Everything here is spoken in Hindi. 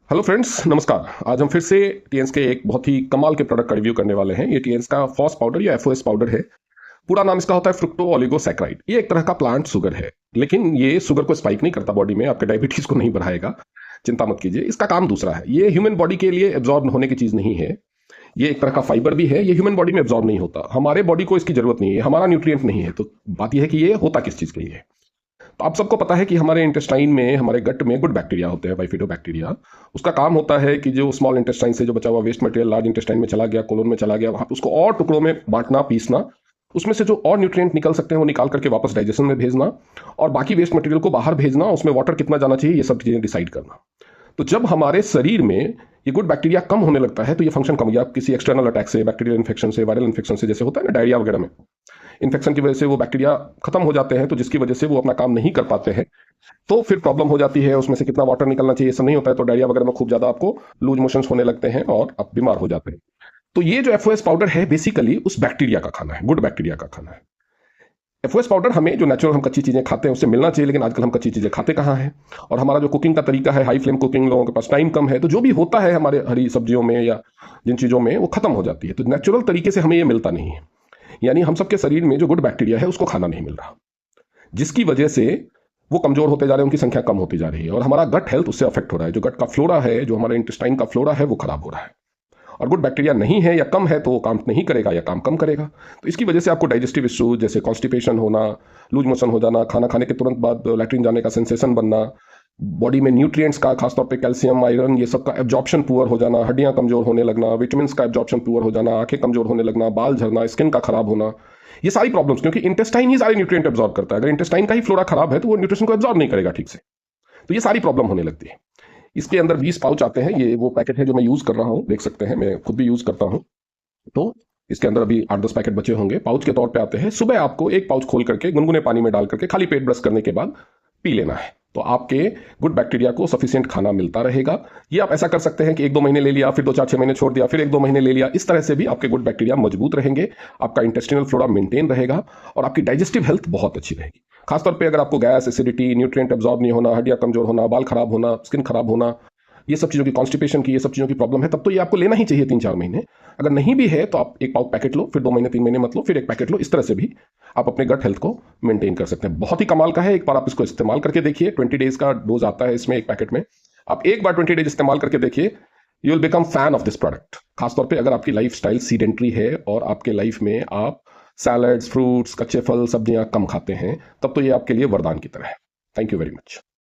हेलो फ्रेंड्स, नमस्कार। आज हम फिर से टीएंस के एक बहुत ही कमाल के प्रोडक्ट का रिव्यू करने वाले हैं। ये टीएंस का फॉस पाउडर या एफओएस पाउडर है। पूरा नाम इसका होता है फ्रुक्टो ओलिगोसैकराइड। ये एक तरह का प्लांट शुगर है, लेकिन ये शुगर को स्पाइक नहीं करता बॉडी में, आपके डायबिटीज को नहीं बढ़ाएगा, चिंता मत कीजिए। इसका काम दूसरा है। ये ह्यूमन बॉडी के लिए एब्जॉर्ब होने की चीज नहीं है। ये एक तरह का फाइबर भी है। ये ह्यूमन बॉडी में एब्जॉर्ब नहीं होता। हमारे बॉडी को इसकी जरूरत नहीं है, हमारा न्यूट्रिएंट नहीं है। तो बात यह है कि ये होता किस चीज के लिए है। तो आप सबको पता है कि हमारे इंटेस्टाइन में, हमारे गट में गुड बैक्टीरिया होते हैं, बाइफिडोबैक्टीरिया। उसका काम होता है कि जो स्मॉल इंटेस्टाइन से जो बचा हुआ वेस्ट मटेरियल लार्ज इंटेस्टाइन में चला गया, कोलोन में चला गया, वहां उसको और टुकड़ों में बांटना, पीसना, उसमें से जो और न्यूट्रिएंट निकल सकते हैं वो निकाल करके वापस डाइजेशन में भेजना, और बाकी वेस्ट मटेरियल को बाहर भेजना, उसमें वाटर कितना जाना चाहिए ये सब चीजें डिसाइड करना। तो जब हमारे शरीर में ये गुड बैक्टीरिया कम होने लगता है तो ये फंक्शन कम हो गया। किसी एक्सटर्नल अटैक से, बैक्टीरियल इन्फेक्शन से, वायरल इन्फेक्शन से, जैसे होता है ना डायरिया वगैरह में, इन्फेक्शन की वजह से वो बैक्टीरिया खत्म हो जाते हैं, तो जिसकी वजह से वो अपना काम नहीं कर पाते हैं, तो फिर प्रॉब्लम हो जाती है। उसमें से कितना वाटर निकलना चाहिए ये सब नहीं होता है, तो डायरिया वगैरह में खूब ज्यादा आपको लूज मोशंस होने लगते हैं और आप बीमार हो जाते हैं। तो ये जो एफओएस पाउडर है बेसिकली उस बैक्टीरिया का खाना है, गुड बैक्टीरिया का खाना है। एफओएस पाउडर हमें जो नेचुरल हम कच्ची चीजें खाते हैं उससे मिलना चाहिए, लेकिन आजकल हम कच्ची चीजें खाते कहाँ हैं। और हमारा जो कुकिंग का तरीका है, हाई फ्लेम कुकिंग, लोगों के पास टाइम कम है, तो जो भी होता है हमारे हरी सब्जियों में या जिन चीजों में, वो खत्म हो जाती है। तो नेचुरल तरीके से हमें ये मिलता नहीं है। यानी हम सबके शरीर में जो गुड बैक्टीरिया है उसको खाना नहीं मिल रहा, जिसकी वजह से वो कमजोर होते जा रहे हैं, उनकी संख्या कम होती जा रही है, और हमारा गट हेल्थ उससे अफेक्ट हो रहा है। जो गट का फ्लोरा है, जो हमारे इंटेस्टाइन का फ्लोरा है, वो खराब हो रहा है। और गुड बैक्टीरिया नहीं है या कम है तो वो काम नहीं करेगा या काम कम करेगा। तो इसकी वजह से आपको डाइजेस्टिव इश्यूज जैसे कॉन्स्टिपेशन होना, लूज मोशन हो जाना, खाना खाने के तुरंत बाद लैट्रिन जाने का सेंसेशन बनना, बॉडी में न्यूट्रिएंट्स का, खासतौर पे कैल्शियम, आयरन, ये सब का एब्जॉर्प्शन पुअर हो जाना, हड्डियां कमजोर होने लगना, विटामिन का एब्जॉर्प्शन पुअर हो जाना, आंखें कमजोर होने लगना, बाल झड़ना, स्किन का खराब होना, ये सारी प्रॉब्लम्स, क्योंकि इंटेस्टाइन ही सारे न्यूट्रिएंट एब्जॉर्ब करता है। अगर इंटेस्टाइन का ही फ्लोरा खराब है तो वो न्यूट्रिशन को एब्जॉर्ब नहीं करेगा ठीक से, तो ये सारी प्रॉब्लम होने लगती है। इसके अंदर 20 पाउच आते हैं। ये वो पैकेट है जो मैं यूज कर रहा हूँ, देख सकते हैं, मैं खुद भी यूज करता हूँ। तो इसके अंदर अभी 8-10 पैकेट बचे होंगे। पाउच के तौर पे आते हैं। सुबह आपको एक पाउच खोल करके गुनगुने पानी में डाल करके खाली पेट ब्रश करने के बाद पी लेना है, तो आपके गुड बैक्टीरिया को सफिशिएंट खाना मिलता रहेगा। ये आप ऐसा कर सकते हैं कि 1-2 महीने ले लिया, फिर 2-4-6 महीने छोड़ दिया, फिर 1-2 महीने ले लिया। इस तरह से भी आपके गुड बैक्टीरिया मजबूत रहेंगे, आपका इंटेस्टिनल फ्लोरा मेंटेन रहेगा, और आपकी डाइजेस्टिव हेल्थ बहुत अच्छी रहेगी। खासतौर पर अगर आपको गैस, एसिडिटी, न्यूट्रिएंट एब्जॉर्ब नहीं होना, हड्डियां कमजोर होना, बाल खराब होना, स्किन खराब होना, ये सब चीज़ों की, कॉन्स्टिपेशन की, ये सब चीज़ों की प्रॉब्लम है, तब तो ये आपको लेना ही चाहिए 3-4 महीने। अगर नहीं भी है तो आप एक पाउच पैकेट लो, फिर 2 महीने 3 महीने मत लो, फिर एक पैकेट लो। इस तरह से भी आप अपने गट हेल्थ को मेंटेन कर सकते हैं। बहुत ही कमाल का है। एक बार आप इसको इस्तेमाल करके देखिए। 20 डेज का डोज आता है इसमें एक पैकेट में। आप एक बार 20 डेज इस्तेमाल करके देखिए, you will become fan of this product. खासतौर पर अगर आपकी लाइफ स्टाइल सीडेंट्री है और आपके लाइफ में आप सैलड्स, फ्रूट्स, कच्चे फल, सब्जियां कम खाते हैं, तब तो ये आपके लिए वरदान की तरह है। Thank you very much.